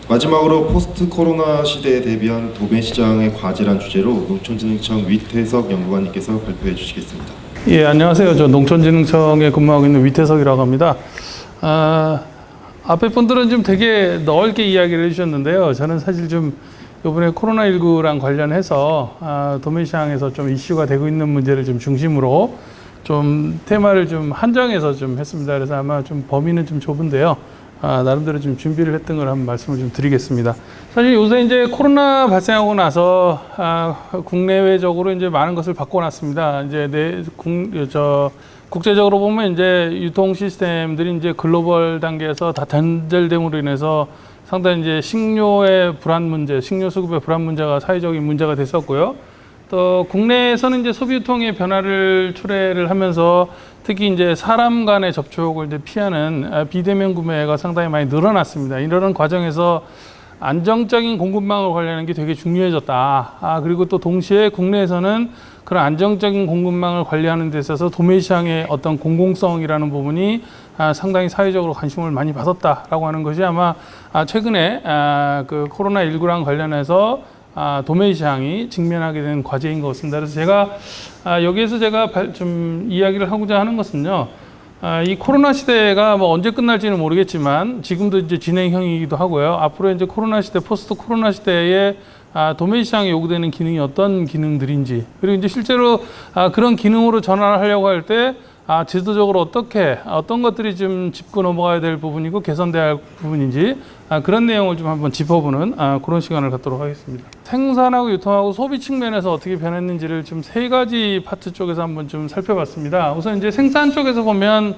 마지막으로 포스트 코로나 시대에 대비한 도매 시장의 과제란 주제로 농촌진흥청 위태석 연구관님께서 발표해 주시겠습니다. 예, 안녕하세요. 저 농촌진흥청에 근무하고 있는 위태석이라고 합니다. 앞에 분들은 좀 되게 넓게 이야기를 해주셨는데요. 저는 사실 좀 이번에 코로나19랑 관련해서 도매 시장에서 좀 이슈가 되고 있는 문제를 좀 중심으로 좀 테마를 좀 한정해서 좀 했습니다. 그래서 아마 좀 범위는 좀 좁은데요. 나름대로 좀 준비를 했던 걸 한번 말씀을 좀 드리겠습니다. 사실 요새 이제 코로나 발생하고 나서 국내외적으로 이제 많은 것을 바꿔놨습니다. 이제 국제적으로 보면 이제 유통 시스템들이 이제 글로벌 단계에서 다 단절됨으로 인해서 상당히 이제 식료의 불안 문제, 식료 수급의 불안 문제가 사회적인 문제가 됐었고요. 또 국내에서는 이제 소비 유통의 변화를 초래를 하면서 특히 이제 사람 간의 접촉을 이제 피하는 비대면 구매가 상당히 많이 늘어났습니다. 이런 과정에서 안정적인 공급망을 관리하는 게 되게 중요해졌다. 그리고 또 동시에 국내에서는 그런 안정적인 공급망을 관리하는 데 있어서 도매 시장의 어떤 공공성이라는 부분이 상당히 사회적으로 관심을 많이 받았다라고 하는 것이 아마 최근에 그 코로나19랑 관련해서 도매 시장이 직면하게 된 과제인 것 같습니다. 그래서 제가 여기에서 제가 좀 이야기를 하고자 하는 것은요. 이 코로나 시대가 뭐 언제 끝날지는 모르겠지만 지금도 이제 진행형이기도 하고요. 앞으로 이제 코로나 시대, 포스트 코로나 시대에 도매 시장에 요구되는 기능이 어떤 기능들인지, 그리고 이제 실제로 그런 기능으로 전환을 하려고 할 때 제도적으로 어떤 것들이 좀 짚고 넘어가야 될 부분이고 개선돼야 할 부분인지 그런 내용을 좀 한번 짚어보는 그런 시간을 갖도록 하겠습니다. 생산하고 유통하고 소비 측면에서 어떻게 변했는지를 좀 세 가지 파트 쪽에서 한번 좀 살펴봤습니다. 우선 이제 생산 쪽에서 보면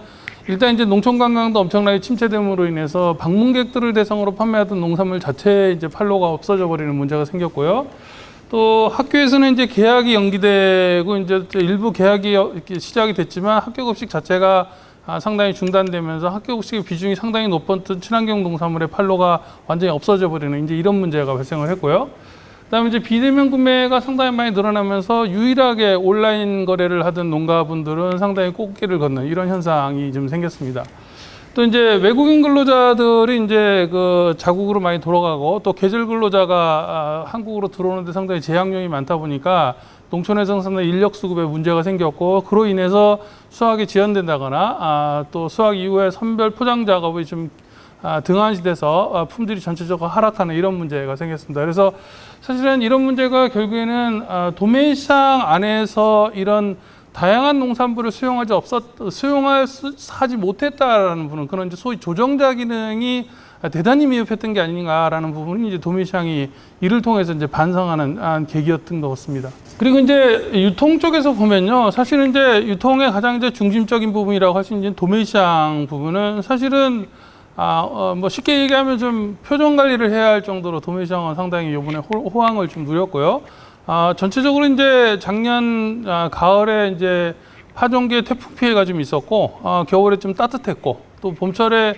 일단 이제 농촌 관광도 엄청나게 침체됨으로 인해서 방문객들을 대상으로 판매하던 농산물 자체에 이제 판로가 없어져 버리는 문제가 생겼고요. 또 학교에서는 이제 개학이 연기되고 이제 일부 개학이 시작이 됐지만 학교 급식 자체가 상당히 중단되면서 학교 급식의 비중이 상당히 높았던 친환경 농산물의 판로가 완전히 없어져 버리는 이제 이런 문제가 발생을 했고요. 그다음에 이제 비대면 구매가 상당히 많이 늘어나면서 유일하게 온라인 거래를 하던 농가분들은 상당히 꽃길을 걷는 이런 현상이 좀 생겼습니다. 또 이제 외국인 근로자들이 이제 그 자국으로 많이 돌아가고 또 계절 근로자가 한국으로 들어오는데 상당히 재학령이 많다 보니까 농촌에서 상당히 인력 수급에 문제가 생겼고 그로 인해서 수확이 지연된다거나 또 수확 이후에 선별 포장 작업이 좀 등한시돼서 품질이 전체적으로 하락하는 이런 문제가 생겼습니다. 그래서 사실은 이런 문제가 결국에는 도매 시장 안에서 이런 다양한 농산물을 수용하지 못했다라는 부분, 그런 이제 소위 조정자 기능이 대단히 미흡했던 게 아닌가라는 부분이 이제 도매 시장이 이를 통해서 이제 반성하는 계기였던 것 같습니다. 그리고 이제 유통 쪽에서 보면요, 사실은 이제 유통의 가장 이제 중심적인 부분이라고 할 수 있는 도매 시장 부분은 사실은 뭐 쉽게 얘기하면 좀 표정 관리를 해야 할 정도로 도매 시장은 상당히 이번에 호황을 좀 누렸고요. 전체적으로 이제 작년 가을에 이제 파종기에 태풍 피해가 좀 있었고 겨울에 좀 따뜻했고 또 봄철에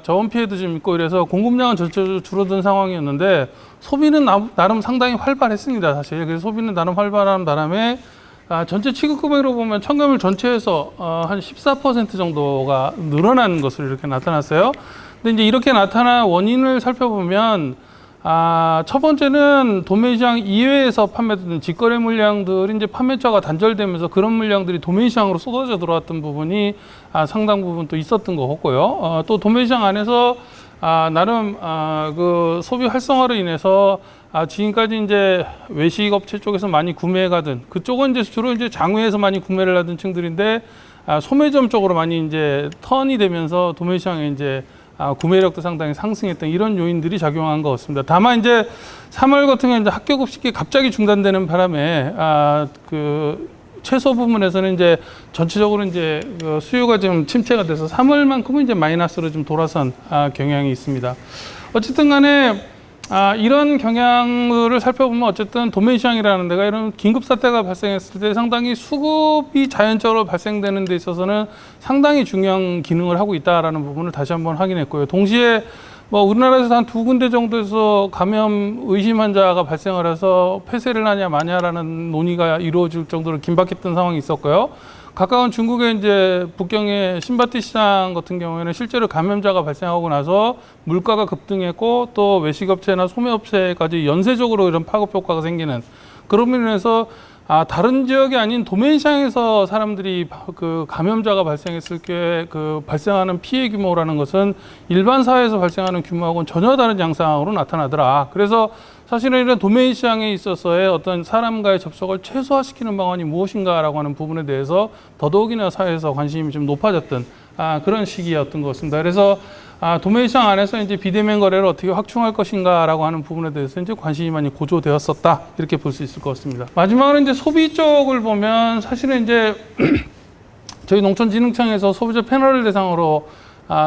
저온 피해도 좀 있고 이래서 공급량은 전체적으로 줄어든 상황이었는데 소비는 나름 상당히 활발했습니다. 사실 그래서 소비는 나름 활발한 바람에 전체 취급 금액으로 보면 첨가물 전체에서 한 14% 정도가 늘어나는 것으로 이렇게 나타났어요. 근데 이제 이렇게 나타난 원인을 살펴보면 첫 번째는 도매 시장 이외에서 판매되는 직거래 물량들이 이제 판매처가 단절되면서 그런 물량들이 도매 시장으로 쏟아져 들어왔던 부분이 상당 부분 또 있었던 것 같고요. 또 도매 시장 안에서 나름 그 소비 활성화로 인해서 지금까지 이제 외식 업체 쪽에서 많이 구매가든 그쪽은 이제 주로 이제 장외에서 많이 구매를 하던 층들인데 소매점 쪽으로 많이 이제 턴이 되면서 도매 시장에 이제 구매력도 상당히 상승했던 이런 요인들이 작용한 것 같습니다. 다만 이제 3월 같은 경우에 이제 학교 급식이 갑자기 중단되는 바람에 그 채소 부분에서는 이제 전체적으로 이제 그 수요가 좀 침체가 돼서 3월만큼은 이제 마이너스로 좀 돌아선 경향이 있습니다. 어쨌든 간에 이런 경향을 살펴보면 어쨌든 도매 시장이라는 데가 이런 긴급 사태가 발생했을 때 상당히 수급이 자연적으로 발생되는 데 있어서는 상당히 중요한 기능을 하고 있다라는 부분을 다시 한번 확인했고요. 동시에 뭐 우리나라에서 한 2군데 정도에서 감염 의심 환자가 발생을 해서 폐쇄를 하냐 마냐라는 논의가 이루어질 정도로 긴박했던 상황이 있었고요. 가까운 중국의 이제 북경의 신바티 시장 같은 경우에는 실제로 감염자가 발생하고 나서 물가가 급등했고 또 외식업체나 소매업체까지 연쇄적으로 이런 파급 효과가 생기는 그런 면에서 다른 지역이 아닌 도매시장에서 사람들이 그 감염자가 발생했을 때 그 발생하는 피해 규모라는 것은 일반 사회에서 발생하는 규모하고는 전혀 다른 양상으로 나타나더라. 그래서 사실은 이런 도매시장에 있어서의 어떤 사람과의 접촉을 최소화시키는 방안이 무엇인가라고 하는 부분에 대해서 더더욱이나 사회에서 관심이 좀 높아졌던 그런 시기였던 것 같습니다. 그래서 도매시장 안에서 이제 비대면 거래를 어떻게 확충할 것인가라고 하는 부분에 대해서 이제 관심이 많이 고조되었었다 이렇게 볼 수 있을 것 같습니다. 마지막으로 이제 소비 쪽을 보면 사실은 이제 저희 농촌진흥청에서 소비자 패널을 대상으로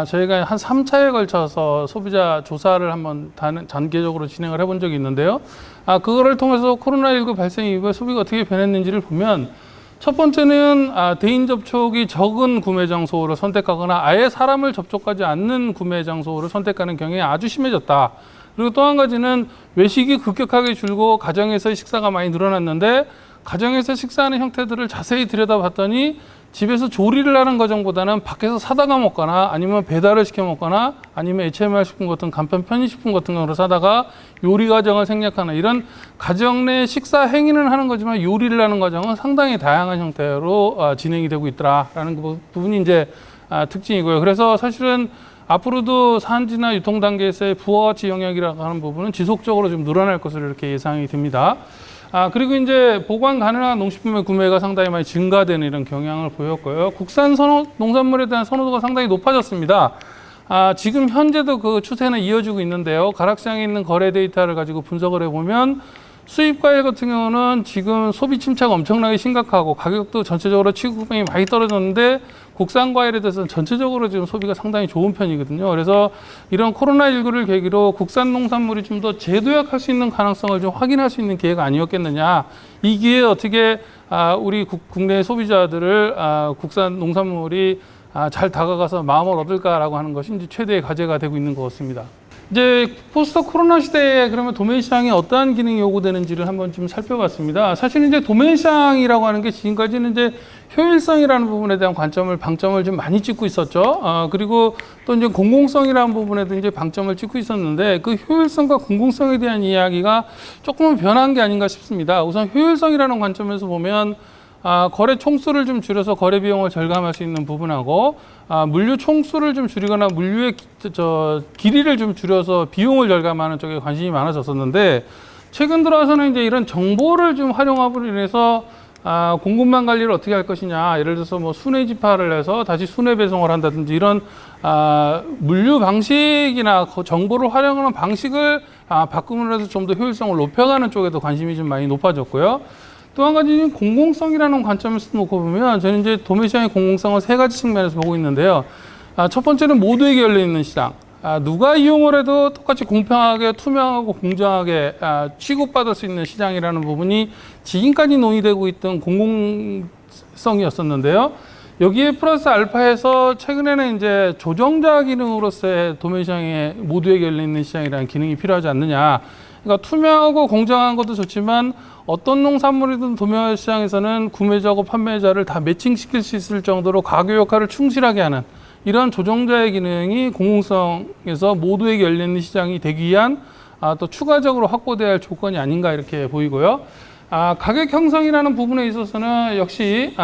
저희가 한 3차에 걸쳐서 소비자 조사를 한번 단계적으로 진행을 해본 적이 있는데요. 그거를 통해서 코로나19 발생 이후에 소비가 어떻게 변했는지를 보면 첫 번째는 대인 접촉이 적은 구매 장소를 선택하거나 아예 사람을 접촉하지 않는 구매 장소를 선택하는 경향이 아주 심해졌다. 그리고 또 한 가지는 외식이 급격하게 줄고 가정에서의 식사가 많이 늘어났는데 가정에서 식사하는 형태들을 자세히 들여다봤더니 집에서 조리를 하는 과정보다는 밖에서 사다가 먹거나 아니면 배달을 시켜 먹거나 아니면 HMR 식품 같은 간편 편의식품 같은 거로 사다가 요리 과정을 생략하는 이런 가정 내 식사 행위는 하는 거지만 요리를 하는 과정은 상당히 다양한 형태로 진행이 되고 있더라라는 그 부분이 이제 특징이고요. 그래서 사실은 앞으로도 산지나 유통 단계에서의 부가가치 영역이라고 하는 부분은 지속적으로 좀 늘어날 것으로 이렇게 예상이 됩니다. 그리고 이제 보관 가능한 농식품의 구매가 상당히 많이 증가되는 이런 경향을 보였고요. 국산 농산물에 대한 선호도가 상당히 높아졌습니다. 지금 현재도 그 추세는 이어지고 있는데요. 가락시장에 있는 거래 데이터를 가지고 분석을 해보면 수입 과일 같은 경우는 지금 소비 침체가 엄청나게 심각하고 가격도 전체적으로 취급금이 많이 떨어졌는데 국산 과일에 대해서는 전체적으로 지금 소비가 상당히 좋은 편이거든요. 그래서 이런 코로나19를 계기로 국산 농산물이 좀 더 재도약할 수 있는 가능성을 좀 확인할 수 있는 기회가 아니었겠느냐. 이 기회에 어떻게 우리 국내 소비자들을 국산 농산물이 잘 다가가서 마음을 얻을까라고 하는 것이 이제 최대의 과제가 되고 있는 것 같습니다. 이제 포스트 코로나 시대에 그러면 도매시장에 어떠한 기능이 요구되는지를 한번 좀 살펴봤습니다. 사실 이제 도매시장이라고 하는 게 지금까지는 이제 효율성이라는 부분에 대한 방점을 좀 많이 찍고 있었죠. 그리고 또 이제 공공성이라는 부분에도 이제 방점을 찍고 있었는데 그 효율성과 공공성에 대한 이야기가 조금은 변한 게 아닌가 싶습니다. 우선 효율성이라는 관점에서 보면 거래 총수를 좀 줄여서 거래 비용을 절감할 수 있는 부분하고 물류 총수를 좀 줄이거나 물류의 길이를 좀 줄여서 비용을 절감하는 쪽에 관심이 많아졌었는데 최근 들어서는 이제 이런 정보를 좀 활용함으로 인해서 공급망 관리를 어떻게 할 것이냐, 예를 들어서 뭐 순회 집하를 해서 다시 순회 배송을 한다든지 이런 물류 방식이나 정보를 활용하는 방식을 바꿈으로 해서 좀 더 효율성을 높여가는 쪽에도 관심이 좀 많이 높아졌고요. 또 한 가지는 공공성이라는 관점에서 놓고 보면 저는 이제 도매시장의 공공성을 세 가지 측면에서 보고 있는데요. 첫 번째는 모두에게 열려 있는 시장. 누가 이용을 해도 똑같이 공평하게 투명하고 공정하게 취급받을 수 있는 시장이라는 부분이 지금까지 논의되고 있던 공공성이었었는데요. 여기에 플러스 알파해서 최근에는 이제 조정자 기능으로서의 도매시장에 모두에게 열려 있는 시장이라는 기능이 필요하지 않느냐. 그러니까 투명하고 공정한 것도 좋지만 어떤 농산물이든 도매시장에서는 구매자하고 판매자를 다 매칭시킬 수 있을 정도로 가교 역할을 충실하게 하는 이런 조정자의 기능이 공공성에서 모두에게 열리는 시장이 되기 위한 또 추가적으로 확보돼야 할 조건이 아닌가 이렇게 보이고요. 가격 형성이라는 부분에 있어서는 역시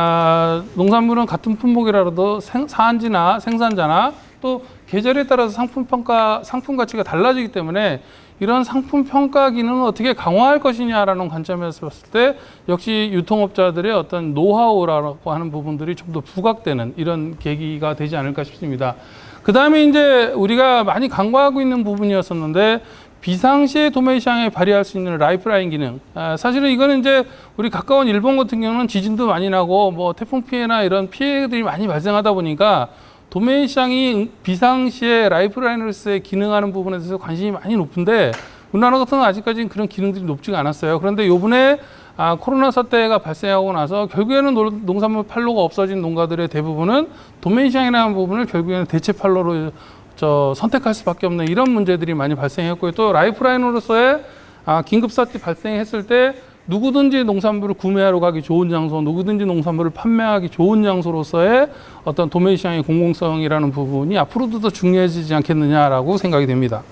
농산물은 같은 품목이라도 사한지나 생산자나 또 계절에 따라서 상품 가치가 달라지기 때문에 이런 상품 평가 기능을 어떻게 강화할 것이냐라는 관점에서 봤을 때 역시 유통업자들의 어떤 노하우라고 하는 부분들이 좀 더 부각되는 이런 계기가 되지 않을까 싶습니다. 그 다음에 이제 우리가 많이 간과하고 있는 부분이었었는데 비상시에 도매시장에 발휘할 수 있는 라이프라인 기능. 사실은 이거는 이제 우리 가까운 일본 같은 경우는 지진도 많이 나고 뭐 태풍 피해나 이런 피해들이 많이 발생하다 보니까 도매시장이 비상시에 라이프라인으로서의 기능하는 부분에 대해서 관심이 많이 높은데 우리나라 같은 경우는 아직까지는 그런 기능들이 높지가 않았어요. 그런데 이번에 코로나 사태가 발생하고 나서 결국에는 농산물 판로가 없어진 농가들의 대부분은 도매시장이라는 부분을 결국에는 대체 판로로 선택할 수밖에 없는 이런 문제들이 많이 발생했고요. 또 라이프라인으로서의 긴급 사태 발생했을 때 누구든지 농산물을 구매하러 가기 좋은 장소, 누구든지 농산물을 판매하기 좋은 장소로서의 어떤 도매 시장의 공공성이라는 부분이 앞으로도 더 중요해지지 않겠느냐라고 생각이 됩니다.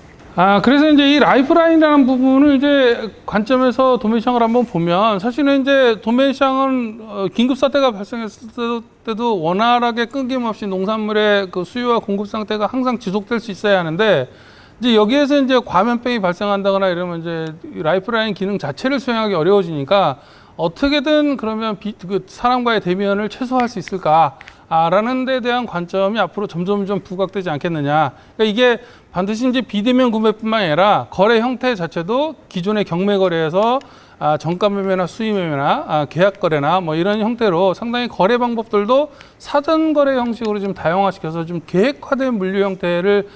그래서 이제 이 라이프라인이라는 부분을 이제 관점에서 도매 시장을 한번 보면 사실은 이제 도매 시장은 긴급 사태가 발생했을 때도 원활하게 끊김없이 농산물의 그 수요와 공급 상태가 항상 지속될 수 있어야 하는데 이제 여기에서 이제 과면병이 발생한다거나 이러면 이제 라이프라인 기능 자체를 수행하기 어려워지니까 어떻게든 그러면 그 사람과의 대면을 최소화할 수 있을까? 라는 데 대한 관점이 앞으로 점점 부각되지 않겠느냐. 그러니까 이게 반드시 이제 비대면 구매뿐만 아니라 거래 형태 자체도 기존의 경매 거래에서 정가 매매나 수의 매매나 계약 거래나 뭐 이런 형태로 상당히 거래 방법들도 사전 거래 형식으로 좀 다양화시켜서 좀 계획화된 물류 형태를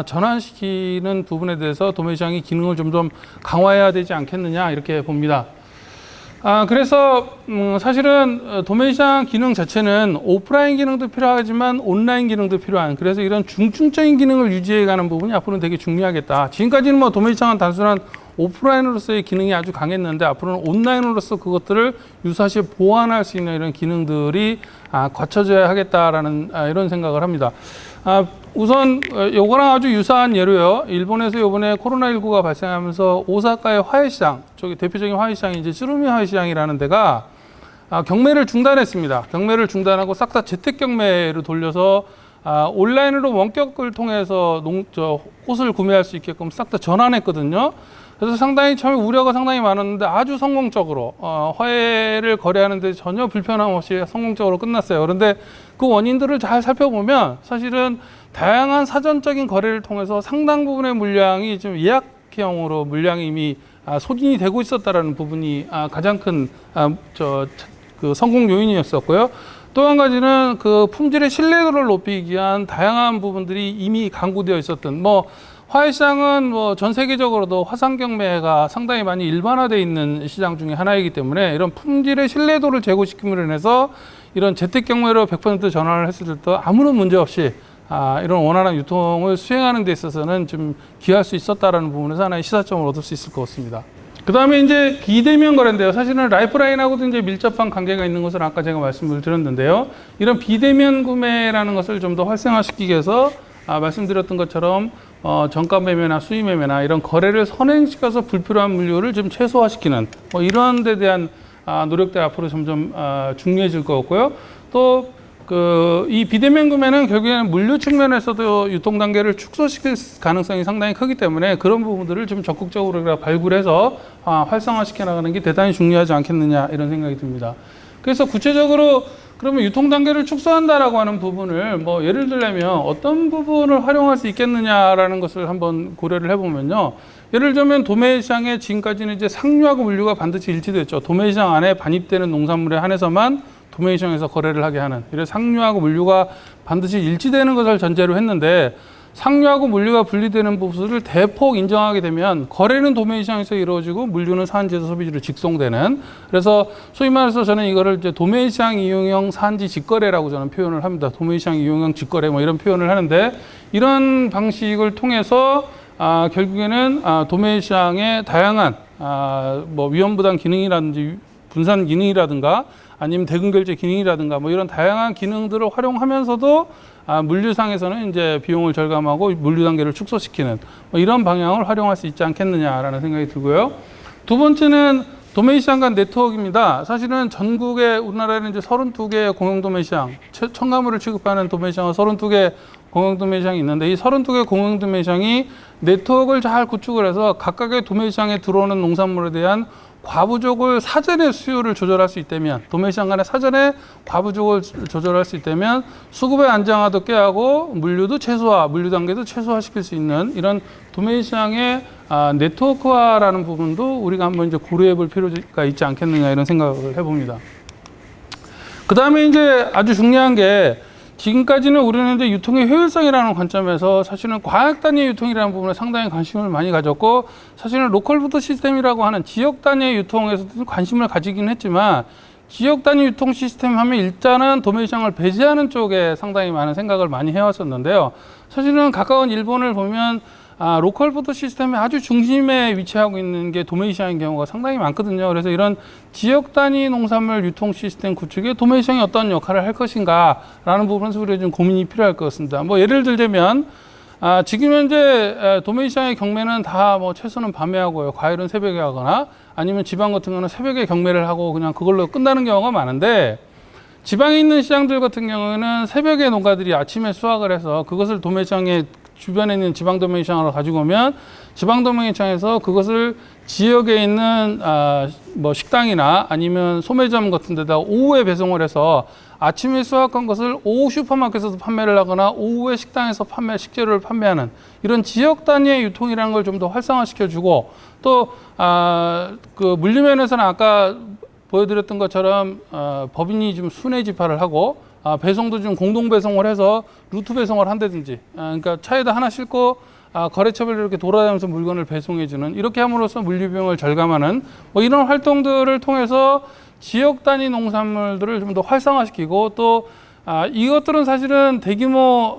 전환시키는 부분에 대해서 도매 시장이 기능을 좀 강화해야 되지 않겠느냐 이렇게 봅니다. 그래서 사실은 도매 시장 기능 자체는 오프라인 기능도 필요하지만 온라인 기능도 필요한, 그래서 이런 중증적인 기능을 유지해가는 부분이 앞으로는 되게 중요하겠다. 지금까지는 뭐 도매 시장은 단순한 오프라인으로서의 기능이 아주 강했는데 앞으로는 온라인으로서 그것들을 유사시 보완할 수 있는 이런 기능들이 갖춰져야 하겠다라는 이런 생각을 합니다. 우선 요거랑 아주 유사한 예로요. 일본에서 이번에 코로나19가 발생하면서 오사카의 화훼시장, 저기 대표적인 화훼시장이 이제 쯔루미 화훼시장이라는 데가 경매를 중단했습니다. 경매를 중단하고 싹 다 재택 경매로 돌려서 온라인으로 원격을 통해서 꽃을 구매할 수 있게끔 싹 다 전환했거든요. 그래서 상당히 처음에 우려가 상당히 많았는데 아주 성공적으로 화훼를 거래하는데 전혀 불편함 없이 성공적으로 끝났어요. 그런데 그 원인들을 잘 살펴보면 사실은 다양한 사전적인 거래를 통해서 상당 부분의 물량이 좀 예약형으로 물량이 이미 소진이 되고 있었다라는 부분이 가장 큰 그 성공 요인이었었고요. 또 한 가지는 그 품질의 신뢰도를 높이기 위한 다양한 부분들이 이미 강구되어 있었던 화훼시장은 전 세계적으로도 화상 경매가 상당히 많이 일반화되어 있는 시장 중에 하나이기 때문에 이런 품질의 신뢰도를 제고시킴으로 인해서 이런 재택 경매로 100% 전환을 했을 때도 아무런 문제 없이 이런 원활한 유통을 수행하는 데 있어서는 좀 기여할 수 있었다라는 부분에서 하나의 시사점을 얻을 수 있을 것 같습니다. 그 다음에 이제 비대면 거래인데요. 사실은 라이프라인하고도 이제 밀접한 관계가 있는 것을 아까 제가 말씀을 드렸는데요. 이런 비대면 구매라는 것을 좀 더 활성화시키기 위해서 말씀드렸던 것처럼 정가 매매나 수의 매매나 이런 거래를 선행시켜서 불필요한 물류를 좀 최소화시키는 이런 데 대한 노력들 앞으로 점점 중요해질 것 같고요. 또 이 비대면 구매는 결국에는 물류 측면에서도 유통 단계를 축소시킬 가능성이 상당히 크기 때문에 그런 부분들을 좀 적극적으로 발굴해서 활성화시켜 나가는 게 대단히 중요하지 않겠느냐 이런 생각이 듭니다. 그래서 구체적으로 그러면 유통 단계를 축소한다라고 하는 부분을 예를 들자면 어떤 부분을 활용할 수 있겠느냐라는 것을 한번 고려를 해보면요. 예를 들면 도매 시장에 지금까지는 이제 상류하고 물류가 반드시 일치됐죠. 도매 시장 안에 반입되는 농산물에 한해서만 도매 시장에서 거래를 하게 하는, 이래 상류하고 물류가 반드시 일치되는 것을 전제로 했는데 상류하고 물류가 분리되는 부분을 대폭 인정하게 되면 거래는 도매 시장에서 이루어지고 물류는 산지에서 소비지로 직송되는, 그래서 소위 말해서 저는 이거를 이제 도매 시장 이용형 산지 직거래라고 저는 표현을 합니다. 도매 시장 이용형 직거래 이런 표현을 하는데 이런 방식을 통해서 결국에는 도매 시장의 다양한 위험부담 기능이라든지 분산 기능이라든가 아니면 대금결제 기능이라든가 이런 다양한 기능들을 활용하면서도 물류상에서는 이제 비용을 절감하고 물류 단계를 축소시키는 이런 방향을 활용할 수 있지 않겠느냐라는 생각이 들고요. 두 번째는 도매 시장 간 네트워크입니다. 사실은 전국에 우리나라에는 이제 32개의 공영 도매 시장, 첨가물을 취급하는 도매 시장은 32개 공영 도매 시장이 있는데 이 32개 공영 도매 시장이 네트워크를 잘 구축을 해서 각각의 도매 시장에 들어오는 농산물에 대한 과부족을 사전에 수요를 조절할 수 있다면, 도매 시장 간에 사전에 과부족을 조절할 수 있다면 수급의 안정화도 꾀하고 물류도 최소화, 물류 단계도 최소화시킬 수 있는 이런 도매 시장의 네트워크화라는 부분도 우리가 한번 이제 고려해 볼 필요가 있지 않겠느냐 이런 생각을 해봅니다. 그 다음에 이제 아주 중요한 게 지금까지는 우리는 이제 유통의 효율성이라는 관점에서 사실은 과학 단위 유통이라는 부분에 상당히 관심을 많이 가졌고 사실은 로컬푸드 시스템이라고 하는 지역 단위 유통에서도 관심을 가지긴 했지만 지역 단위 유통 시스템 하면 일단은 도매 시장을 배제하는 쪽에 상당히 많은 생각을 많이 해왔었는데요. 사실은 가까운 일본을 보면 로컬 포트 시스템의 아주 중심에 위치하고 있는 게 도메인 시장인 경우가 상당히 많거든요. 그래서 이런 지역 단위 농산물 유통 시스템 구축에 도메인 시장이 어떤 역할을 할 것인가라는 부분에서 우리가 좀 고민이 필요할 것 같습니다. 뭐 예를 들자면 지금 현재 도메인 시장의 경매는 다 뭐 채소는 밤에 하고요. 과일은 새벽에 하거나 아니면 지방 같은 경우는 새벽에 경매를 하고 그냥 그걸로 끝나는 경우가 많은데 지방에 있는 시장들 같은 경우에는 새벽에 농가들이 아침에 수확을 해서 그것을 도매인 시장에 주변에 있는 지방 도매인 시장으로 가지고 오면 지방 도매인 시장에서 그것을 지역에 있는 뭐 식당이나 아니면 소매점 같은 데다 오후에 배송을 해서 아침에 수확한 것을 오후 슈퍼마켓에서 판매를 하거나 오후에 식당에서 식재료를 판매하는 이런 지역 단위의 유통이라는 걸 좀 더 활성화시켜주고 또 그 물류면에서는 아까 보여드렸던 것처럼 법인이 좀 순회 집하를 하고 배송도 좀 공동 배송을 해서 루트 배송을 한다든지 그러니까 차에다 하나 싣고 거래처별로 이렇게 돌아다니면서 물건을 배송해주는 이렇게 함으로써 물류 비용을 절감하는 뭐 이런 활동들을 통해서 지역 단위 농산물들을 좀 더 활성화시키고 또 이것들은 사실은 대규모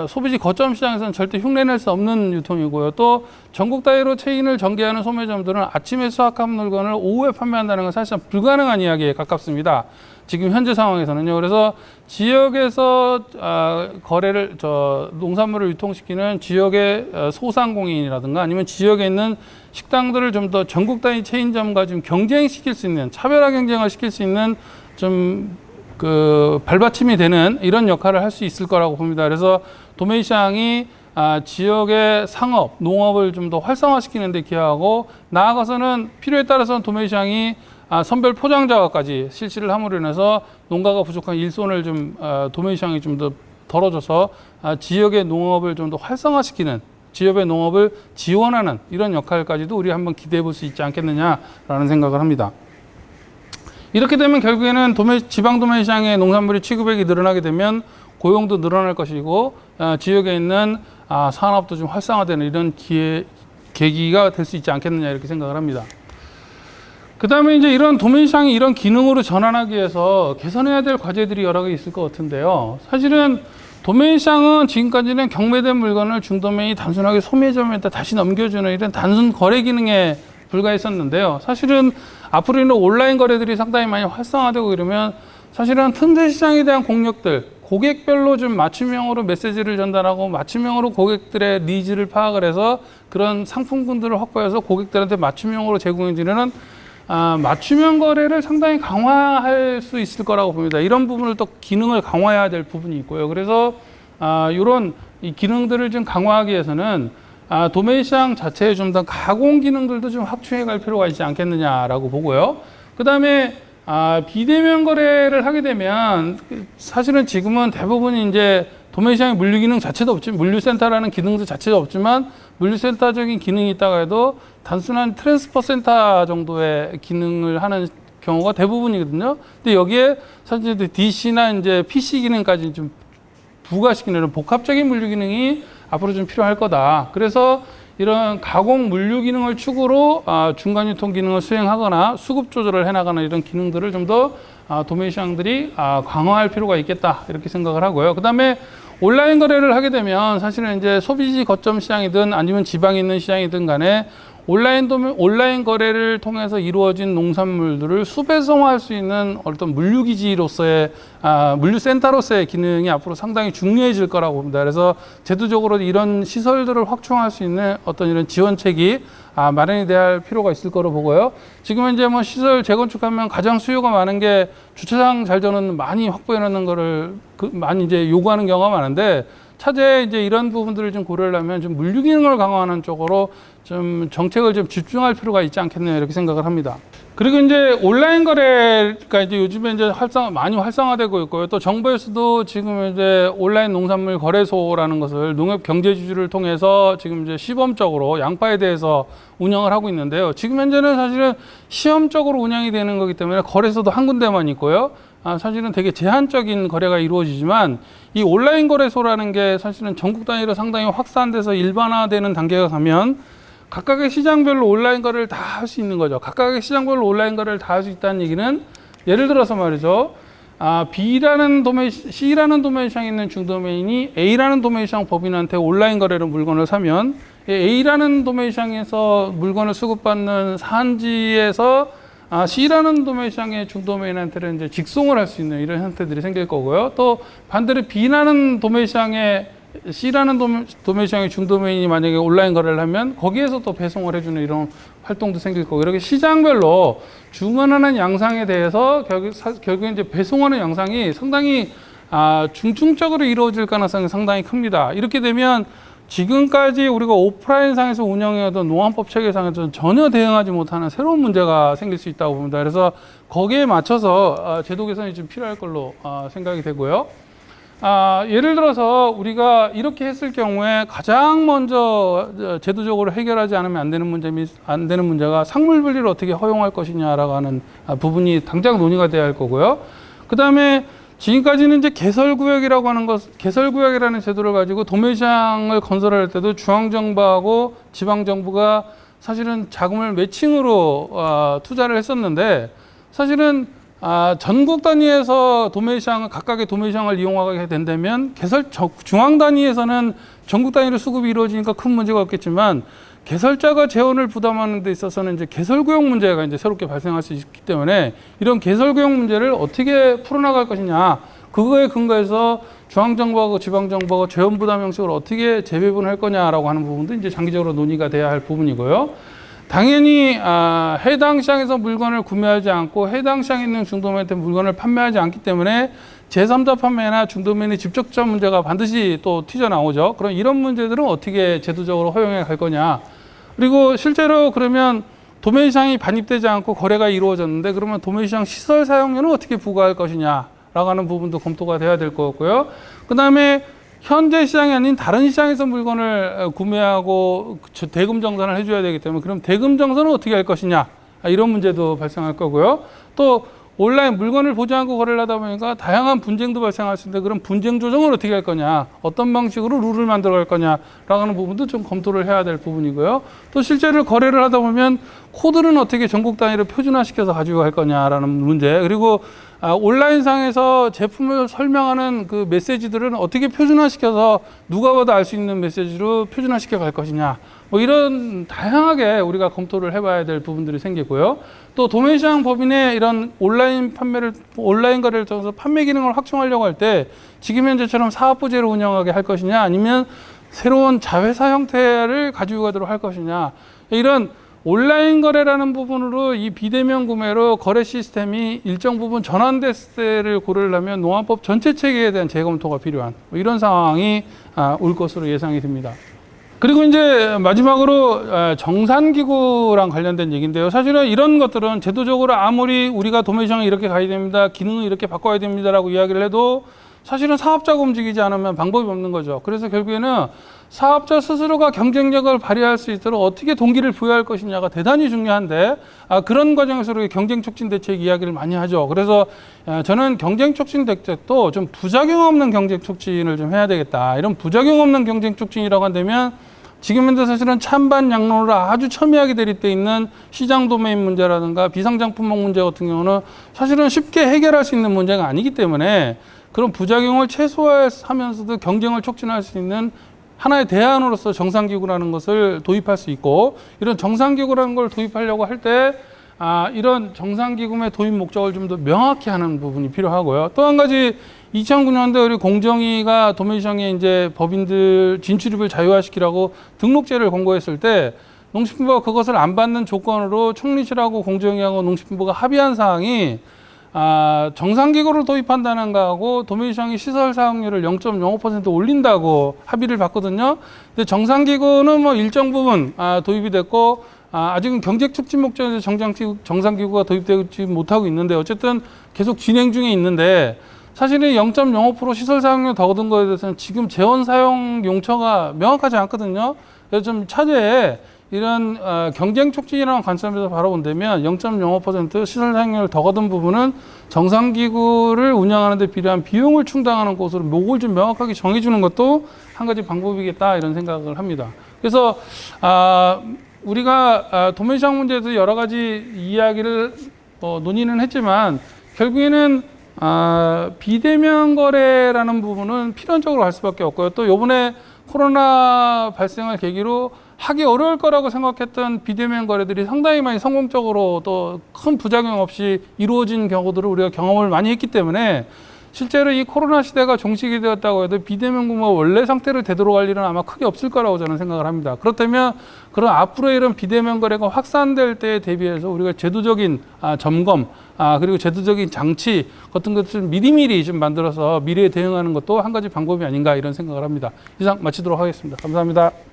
소비지 거점 시장에서는 절대 흉내낼 수 없는 유통이고요. 또 전국 단위로 체인을 전개하는 소매점들은 아침에 수확한 물건을 오후에 판매한다는 건 사실상 불가능한 이야기에 가깝습니다. 지금 현재 상황에서는요. 그래서 지역에서 거래를 농산물을 유통시키는 지역의 소상공인이라든가 아니면 지역에 있는 식당들을 좀 더 전국 단위 체인점과 좀 경쟁시킬 수 있는 차별화 경쟁을 시킬 수 있는 좀 그 발받침이 되는 이런 역할을 할 수 있을 거라고 봅니다. 그래서 도매인 시장이 지역의 상업, 농업을 좀 더 활성화시키는 데 기여하고 나아가서는 필요에 따라서는 도매인 시장이 선별 포장자까지 실시를 함으로 인해서 농가가 부족한 일손을 좀 도매인 시장이 좀 더 덜어줘서 지역의 농업을 좀 더 활성화시키는 지역의 농업을 지원하는 이런 역할까지도 우리 한번 기대해 볼 수 있지 않겠느냐라는 생각을 합니다. 이렇게 되면 결국에는 지방 도매인 시장의 농산물이 취급액이 늘어나게 되면 고용도 늘어날 것이고 지역에 있는 산업도 좀 활성화되는 이런 계기가 될 수 있지 않겠느냐 이렇게 생각을 합니다. 그 다음에 이제 이런 도매인 시장이 이런 기능으로 전환하기 위해서 개선해야 될 과제들이 여러 개 있을 것 같은데요. 사실은 도매인 시장은 지금까지는 경매된 물건을 중도매인이 단순하게 소매점에다 다시 넘겨주는 이런 단순 거래 기능에 불과했었는데요. 사실은 앞으로는 온라인 거래들이 상당히 많이 활성화되고 이러면 사실은 틈새 시장에 대한 공략들, 고객별로 좀 맞춤형으로 메시지를 전달하고 맞춤형으로 고객들의 니즈를 파악을 해서 그런 상품군들을 확보해서 고객들한테 맞춤형으로 제공해주는 맞춤형 거래를 상당히 강화할 수 있을 거라고 봅니다. 이런 부분을 또 기능을 강화해야 될 부분이 있고요. 그래서 이런 이 기능들을 좀 강화하기 위해서는 도매인 시장 자체에 좀 더 가공 기능들도 좀 확충해 갈 필요가 있지 않겠느냐라고 보고요. 그 다음에 비대면 거래를 하게 되면 사실은 지금은 대부분 이제 도매인 시장의 물류 기능 자체도 없지만 물류센터라는 기능도 자체도 없지만 물류센터적인 기능이 있다가 해도 단순한 트랜스퍼 센터 정도의 기능을 하는 경우가 대부분이거든요. 근데 여기에 사실 DC나 이제 PC 기능까지 좀 부가시키는 복합적인 물류 기능이 앞으로 좀 필요할 거다. 그래서 이런 가공 물류 기능을 축으로 중간 유통 기능을 수행하거나 수급 조절을 해나가는 이런 기능들을 좀 더 도매인 시장들이 강화할 필요가 있겠다 이렇게 생각을 하고요. 그 다음에 온라인 거래를 하게 되면 사실은 이제 소비지 거점 시장이든 아니면 지방에 있는 시장이든 간에 온라인 거래를 통해서 이루어진 농산물들을 수배송할 수 있는 어떤 물류기지로서의 물류센터로서의 기능이 앞으로 상당히 중요해질 거라고 봅니다. 그래서 제도적으로 이런 시설들을 확충할 수 있는 어떤 이런 지원책이 마련이 돼야 할 필요가 있을 거로 보고요. 지금 이제 뭐 시설 재건축하면 가장 수요가 많은 게 주차장 잘 저는 많이 확보해 놓는 거를 많이 이제 요구하는 경우가 많은데 차제에 이제 이런 부분들을 좀 고려하려면 좀 물류 기능을 강화하는 쪽으로 좀 정책을 좀 집중할 필요가 있지 않겠냐 이렇게 생각을 합니다. 그리고 이제 온라인 거래가 이제 요즘에 이제 많이 활성화되고 있고요. 또 정부에서도 지금 이제 온라인 농산물 거래소라는 것을 농협 경제지주를 통해서 지금 이제 시범적으로 양파에 대해서 운영을 하고 있는데요. 지금 현재는 사실은 시험적으로 운영이 되는 거기 때문에 거래소도 한 군데만 있고요. 사실은 되게 제한적인 거래가 이루어지지만 이 온라인 거래소라는 게 사실은 전국 단위로 상당히 확산돼서 일반화되는 단계가 가면 각각의 시장별로 온라인 거래를 다 할 수 있는 거죠. 각각의 시장별로 온라인 거래를 다 할 수 있다는 얘기는 예를 들어서 말이죠. B라는 도메인, C라는 도메인 시장에 있는 중도메인이 A라는 도메인 시장 법인한테 온라인 거래로 물건을 사면 A라는 도매 시장에서 물건을 수급받는 산지에서 C라는 도매 시장의 중도매인한테는 이제 직송을 할 수 있는 이런 형태들이 생길 거고요. 또 반대로 B라는 도매 시장에 C라는 도매 시장의 중도매인이 만약에 온라인 거래를 하면 거기에서 또 배송을 해주는 이런 활동도 생길 거고, 이렇게 시장별로 주문하는 양상에 대해서 결국에 이제 배송하는 양상이 상당히 중증적으로 이루어질 가능성이 상당히 큽니다. 이렇게 되면 지금까지 우리가 오프라인 상에서 운영해왔던 농안법 체계상에서 전혀 대응하지 못하는 새로운 문제가 생길 수 있다고 봅니다. 그래서 거기에 맞춰서 제도 개선이 좀 필요할 걸로 생각이 되고요. 예를 들어서 우리가 이렇게 했을 경우에 가장 먼저 제도적으로 해결하지 않으면 안 되는 문제가 상물 분리를 어떻게 허용할 것이냐라고 하는 부분이 당장 논의가 돼야 할 거고요. 그 다음에 지금까지는 이제 개설구역이라고 하는 개설구역이라는 제도를 가지고 도매시장을 건설할 때도 중앙정부하고 지방정부가 사실은 자금을 매칭으로 투자를 했었는데, 사실은 전국 단위에서 각각의 도매시장을 이용하게 된다면 중앙 단위에서는 전국 단위로 수급이 이루어지니까 큰 문제가 없겠지만, 개설자가 재원을 부담하는 데 있어서는 이제 개설구역 문제가 이제 새롭게 발생할 수 있기 때문에 이런 개설구역 문제를 어떻게 풀어나갈 것이냐, 그거에 근거해서 중앙정부하고 지방정부하고 재원 부담 형식을 어떻게 재배분할 거냐라고 하는 부분도 이제 장기적으로 논의가 돼야 할 부분이고요. 당연히 해당 시장에서 물건을 구매하지 않고 해당 시장에 있는 중도매한테 물건을 판매하지 않기 때문에 제3자 판매나 중도매의 직접적 문제가 반드시 또 튀어나오죠. 그럼 이런 문제들은 어떻게 제도적으로 허용해 갈 거냐. 그리고 실제로 그러면 도매시장이 반입되지 않고 거래가 이루어졌는데, 그러면 도매시장 시설 사용료는 어떻게 부과할 것이냐라고 하는 부분도 검토가 돼야 될 것 같고요. 그 다음에 현재 시장이 아닌 다른 시장에서 물건을 구매하고 대금 정산을 해줘야 되기 때문에, 그럼 대금 정산은 어떻게 할 것이냐, 이런 문제도 발생할 거고요. 또 온라인 물건을 보지 않고 거래를 하다 보니까 다양한 분쟁도 발생할 수 있는데, 그럼 분쟁 조정을 어떻게 할 거냐, 어떤 방식으로 룰을 만들어 갈 거냐라고 하는 부분도 좀 검토를 해야 될 부분이고요. 또 실제로 거래를 하다 보면 코드는 어떻게 전국 단위로 표준화시켜서 가지고 갈 거냐라는 문제, 그리고 온라인상에서 제품을 설명하는 그 메시지들은 어떻게 표준화시켜서 누가 봐도 알 수 있는 메시지로 표준화시켜 갈 것이냐, 뭐 이런 다양하게 우리가 검토를 해봐야 될 부분들이 생기고요. 또 도매시장 법인의 이런 온라인 거래를 통해서 판매 기능을 확충하려고 할 때 지금 현재처럼 사업부제로 운영하게 할 것이냐, 아니면 새로운 자회사 형태를 가지고 가도록 할 것이냐, 이런 온라인 거래라는 부분으로 이 비대면 구매로 거래 시스템이 일정 부분 전환됐을 때를 고려를 하면 농안법 전체 체계에 대한 재검토가 필요한 이런 상황이 올 것으로 예상이 됩니다. 그리고 이제 마지막으로 정산기구랑 관련된 얘기인데요. 사실은 이런 것들은 제도적으로 아무리 우리가 도매시장에 이렇게 가야 됩니다, 기능을 이렇게 바꿔야 됩니다라고 이야기를 해도 사실은 사업자가 움직이지 않으면 방법이 없는 거죠. 그래서 결국에는 사업자 스스로가 경쟁력을 발휘할 수 있도록 어떻게 동기를 부여할 것이냐가 대단히 중요한데, 그런 과정에서 우리 경쟁 촉진 대책 이야기를 많이 하죠. 그래서 저는 경쟁 촉진 대책도 좀 부작용 없는 경쟁 촉진을 좀 해야 되겠다. 이런 부작용 없는 경쟁 촉진이라고 한다면 지금 현재 사실은 찬반 양론으로 아주 첨예하게 대립돼 있는 시장 도매인 문제라든가 비상장품목 문제 같은 경우는 사실은 쉽게 해결할 수 있는 문제가 아니기 때문에, 그런 부작용을 최소화하면서도 경쟁을 촉진할 수 있는 하나의 대안으로서 정상기구라는 것을 도입할 수 있고, 이런 정상기구라는 걸 도입하려고 할 때 이런 정상기구의 도입 목적을 좀 더 명확히 하는 부분이 필요하고요. 또 한 가지 2009년도에 우리 공정위가 도매시장에 이제 법인들 진출입을 자유화시키라고 등록제를 권고했을 때, 농식품부가 그것을 안 받는 조건으로 총리실하고 공정위하고 농식품부가 합의한 사항이 정상기구를 도입한다는 거하고 도매시장의 시설 사용료를 0.05% 올린다고 합의를 봤거든요. 근데 정상기구는 뭐 일정 부분 도입이 됐고, 아직은 경제 촉진 목적에서 정상기구가 도입되지 못하고 있는데, 어쨌든 계속 진행 중에 있는데, 사실은 0.05% 시설 사용료 더 얻은 거에 대해서는 지금 재원 사용 용처가 명확하지 않거든요. 그래서 좀 차제에 이런 경쟁 촉진이라는 관점에서 바라본다면 0.05% 시설 사용료를 더 얻은 부분은 정상기구를 운영하는 데 필요한 비용을 충당하는 곳으로 목을 좀 명확하게 정해주는 것도 한 가지 방법이겠다, 이런 생각을 합니다. 그래서 우리가 도매시장 문제에서 여러 가지 이야기를 논의는 했지만, 결국에는 비대면 거래라는 부분은 필연적으로 갈 수밖에 없고요. 또 이번에 코로나 발생을 계기로 하기 어려울 거라고 생각했던 비대면 거래들이 상당히 많이 성공적으로 또 큰 부작용 없이 이루어진 경우들을 우리가 경험을 많이 했기 때문에 실제로 이 코로나 시대가 종식이 되었다고 해도 비대면 근무가 원래 상태로 되돌아갈 일은 아마 크게 없을 거라고 저는 생각을 합니다. 그렇다면 그런 앞으로 이런 비대면 거래가 확산될 때에 대비해서 우리가 제도적인 점검, 그리고 제도적인 장치 같은 것을 미리미리 좀 만들어서 미래에 대응하는 것도 한 가지 방법이 아닌가 이런 생각을 합니다. 이상 마치도록 하겠습니다. 감사합니다.